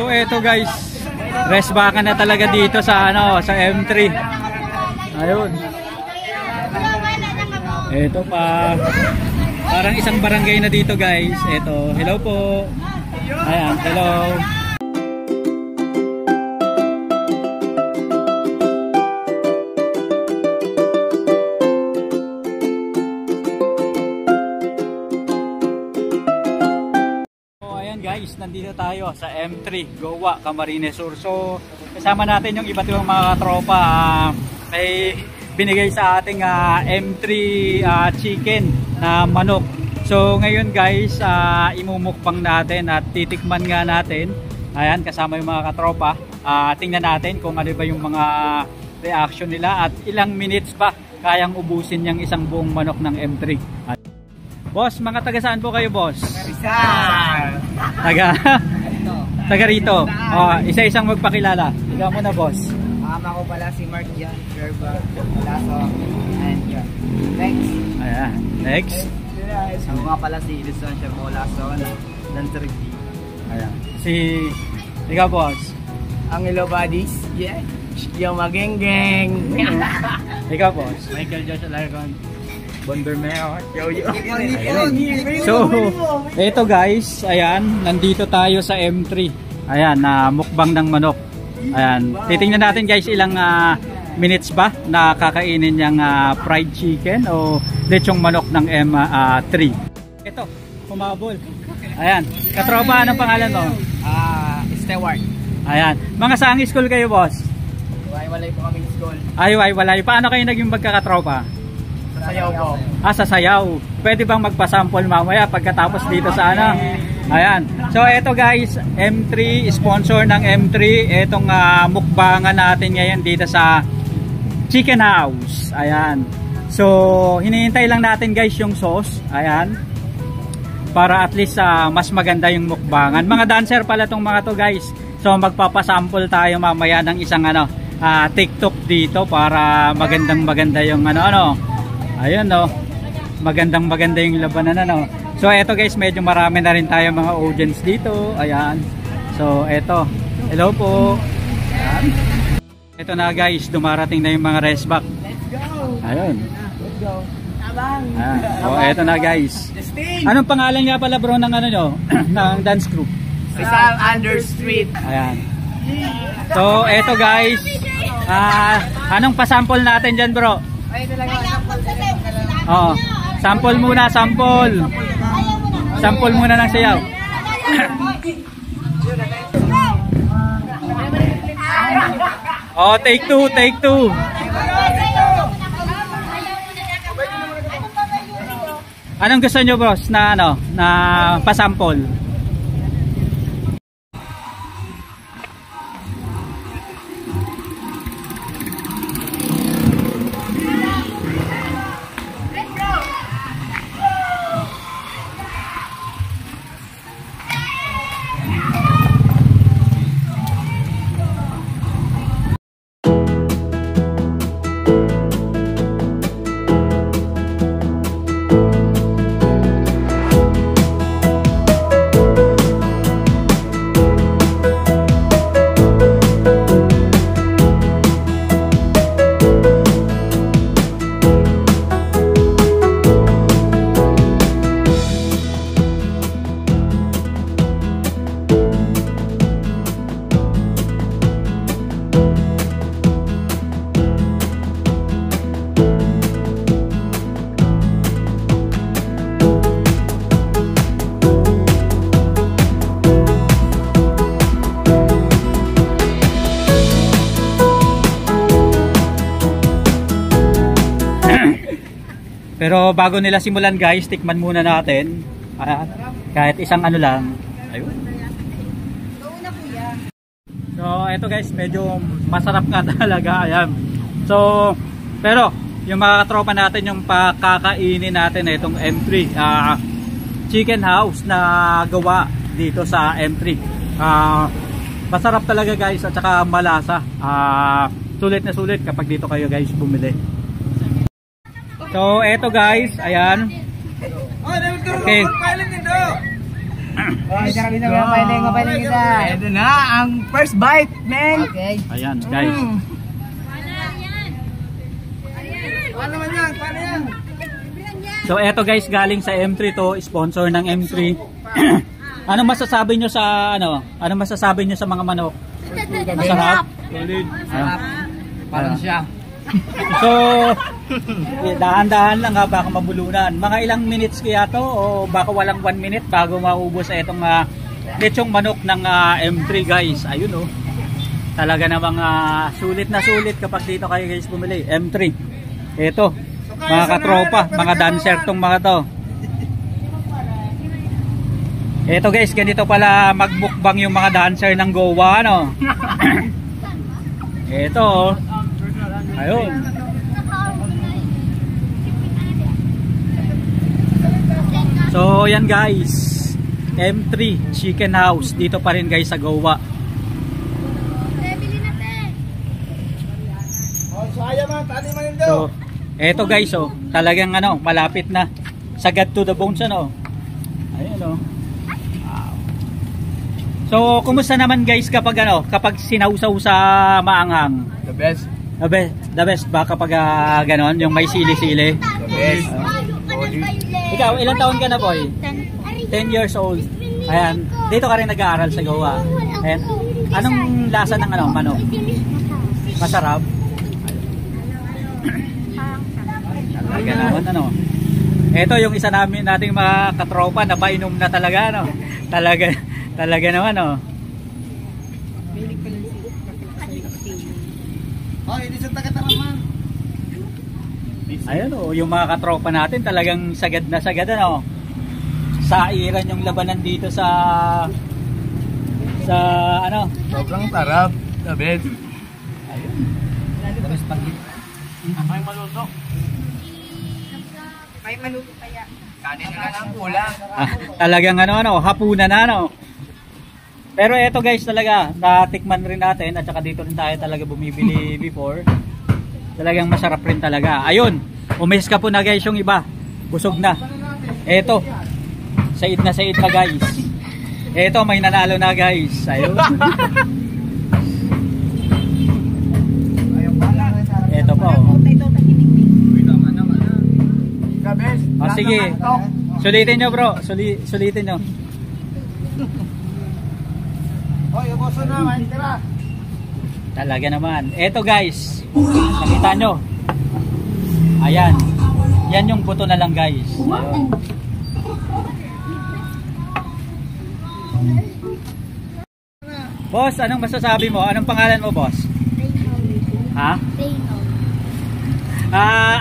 So eto guys, rest baka na talaga dito sa ano, sa M3. Ayun. Eto pa. Parang isang barangay na dito guys. Eto, hello po. Ayan, hello. Guys, nandito tayo sa M3 Goa, Camarines Sur. So kasama natin yung iba't ibang mga tropa. May binigay sa ating M3 chicken na manok. So ngayon guys, imumukbang natin at titikman nga natin. Ayan, kasama yung mga katropa. Tingnan natin kung ano ba yung mga reaction nila at ilang minutes ba kayang ubusin yung isang buong manok ng M3. Boss, mga taga saan po kayo, boss? Rizal. Taga rito. Oh, isa-isang magpakilala. Ikaw muna, boss. Ako pala si Mark Jan Sherba Lasso. And yun. Next. Ayan. Next. Ako nga pala si Edison Sherba Lasso. Lantarigdi. Ayan. Ikaw, boss. Ang hello buddies. Yeah. Yung mageng-geng. Ikaw, boss. Michael Joshua Largon. Bondermeo. So, eto guys, ayan, nandito tayo sa M3. Ayan, mukbang ng manok. Ayan, titingnan natin guys ilang minutes ba na kakainin yung fried chicken o lechong manok ng M3. Ito, humabol. Ayan, katropa, anong pangalan mo? Stewart. Ayan, mga saang school kayo, boss? Walay po kaming school. Ay, walay. Paano kayo naging magkakatropa? Sayaw po. Sa sayaw. Pwede bang magpasample mamaya pagkatapos dito sa ano? Ayan. So eto guys, M3, sponsor ng M3. Etong mukbangan natin ngayon dito sa Chicken House. Ayan. So hinihintay lang natin guys yung sauce. Ayan. Para at least mas maganda yung mukbangan. Mga dancer pala tong mga to guys. So magpapasample tayo mamaya ng isang TikTok dito para maganda yung ano. Ayun no, maganda yung labanan no. So eto guys, medyo marami na rin tayo mga audience dito. Ayan. So eto, hello po. Ayan. Eto na guys, dumarating na yung mga rest back. Let's go. Ayun. Let's go. Abang. Ayan. So eto na guys. Anong pangalan nga pala bro ng ano nyo? Ng dance group? Rizal Understreet. Ayan. So eto guys, anong pasample natin dyan bro? Oo. Sample muna, sample. Sample muna ng sayaw. Oh, take two. Anong gusto nyo boss na na pasample? Pero bago nila simulan guys, tikman muna natin. Kahit isang ano lang. Ayun. So eto guys, medyo masarap nga talaga. Ayan. So, pero yung mga katropa natin, yung pakakainin natin itong M3 Chicken House na gawa dito sa M3. Masarap talaga guys at saka malasa. Sulit na sulit kapag dito kayo guys bumili. So eto guys, ayan. Okay. Mapaling isa. Ito na, ang first bite, man. Okay. Ayan guys. Paano naman yan? Paano yan? So eto guys, galing sa M3 to, sponsor ng M3. Ano masasabi nyo sa ano? Ano masasabi nyo sa mga manok? Masarap? Solid. Ah. Parang siya. So, dahan-dahan lang ha, baka mabulunan. Mga ilang minutes kaya to o baka walang 1 minute bago maubos itong lechong manok ng M3 guys. Ayun oh. Talaga namang sulit na sulit kapag dito kayo guys bumili. M3. Ito, mga katropa, mga dancer tong mga to. Ito guys, ganito pala magbukbang yung mga dancer ng Goa, ano? Ito oh. Ayun. So yan guys, M3 Chicken House dito pa rin guys sa Goa. So eto guys oh, talagang ano, malapit na. Sagad to the bones ano. Ayun oh. Wow. So kumusta naman guys kapag ano, kapag sinausaw sa maanghang? The best. The best ba kapag ganon, yung may sili-sili? The best. Ikaw, ilang taon ka na boy? 10 years old. Ayan, dito ka rin nag-aaral sa Goa. Ayan, anong lasa ng ano, manok? Masarap? Talaga naman ano. Ito yung isa nating mga katropa na painom na talaga ano. Talaga naman oh. Ayun oh, yung mga katropa natin talagang sagad na sagad ano. Sairan yung labanan dito sa ano. Sobrang sarap. The best. Ayun. Tapos pagit. May maluto. May maluto kaya. Kanin na lang kulang. Talagang ano, hapunan na ano. Pero eto guys talaga, natikman rin natin at saka dito rin tayo talaga bumibili before. Talagang masarap rin talaga. Ayun, umis ka po na guys yung iba. Busog na. Eto, said na guys. Eto, may nanalo na guys. Ayun. Eto po. The best. O sige, sulitin nyo bro. Sulitin nyo. Hoy, ubuso na, tira. Talaga naman. Eto guys, nakita nyo. Ayan. Yan yung buto na lang guys. Ayun. Boss, anong masasabi mo? Anong pangalan mo, boss? Ha?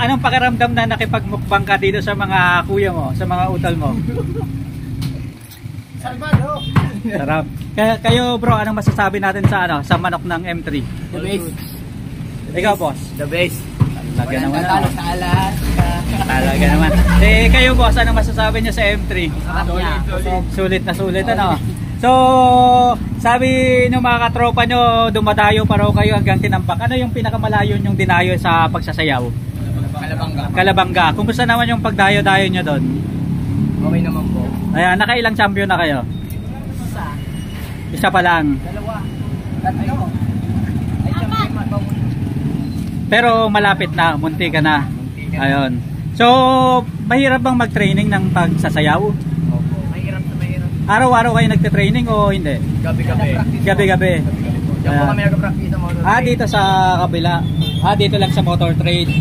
Anong pakiramdam na nakipagmukbang ka dito sa mga kuya mo, sa mga utol mo? Salvado. Sarap. Kayo bro, anong masasabi natin sa ano, sa manok ng M3? The best. Ikaw, boss? The best. Talaga naman. Talo sa alas. Talaga naman. Kayo boss, anong masasabi niyo sa M3? Sulit na sulit ano. So, sabi ng mga katropa nyo, dumadayo pa raw kayo hanggang Tinampak. Ano yung pinakamalayo yung dinayo sa pagsasayaw? Kalabanga. Kumusta naman yung pagdayo-dayo nyo doon? Okay naman po. Ayan, nakailang champion na kayo? Isa pa lang. Tatlo. Ay, champion man ba? Pero malapit na, munti ka na. Ayun. So, mahirap bang mag-training ng pagsasayaw? Opo. Mahirap na mahirap. Araw-araw kayo nagte-training o hindi? Gabi-gabi. Gabi-gabi. Diyan po kami nag-practice sa motor. Dito sa kabila. Dito lang sa motor trade.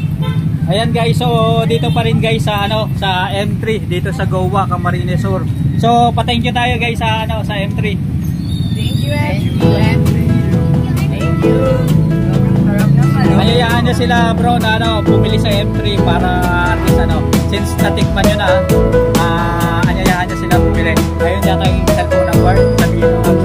Ayan guys, so dito pa rin guys sa ano, sa M3 dito sa Goa, Camarines Sur. So, pa-thank you tayo guys sa ano, sa M3. Thank you. Thank you. Hayayaan nyo sila bro na ano, bumili sa M3 para at least ano, since natikman nyo na, hayayaan nyo sila bumili. Ayun yata yung cellphone number, sabihin mo bro.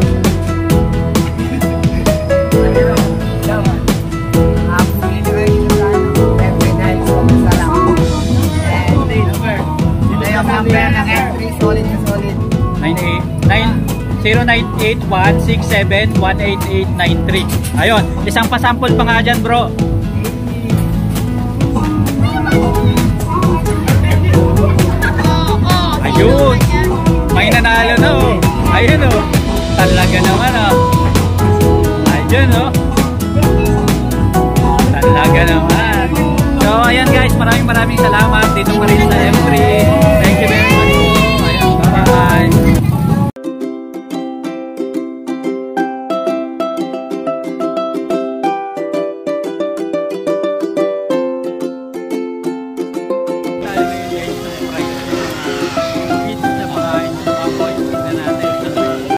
Solid na solid. 098167188893. Ayun, isang pasample pa nga dyan bro. Ayun, may nanalo na oh. Ayun oh. Talaga naman oh. Ayun oh. Talaga naman. So ayan guys, maraming salamat dito pa rin sa M3.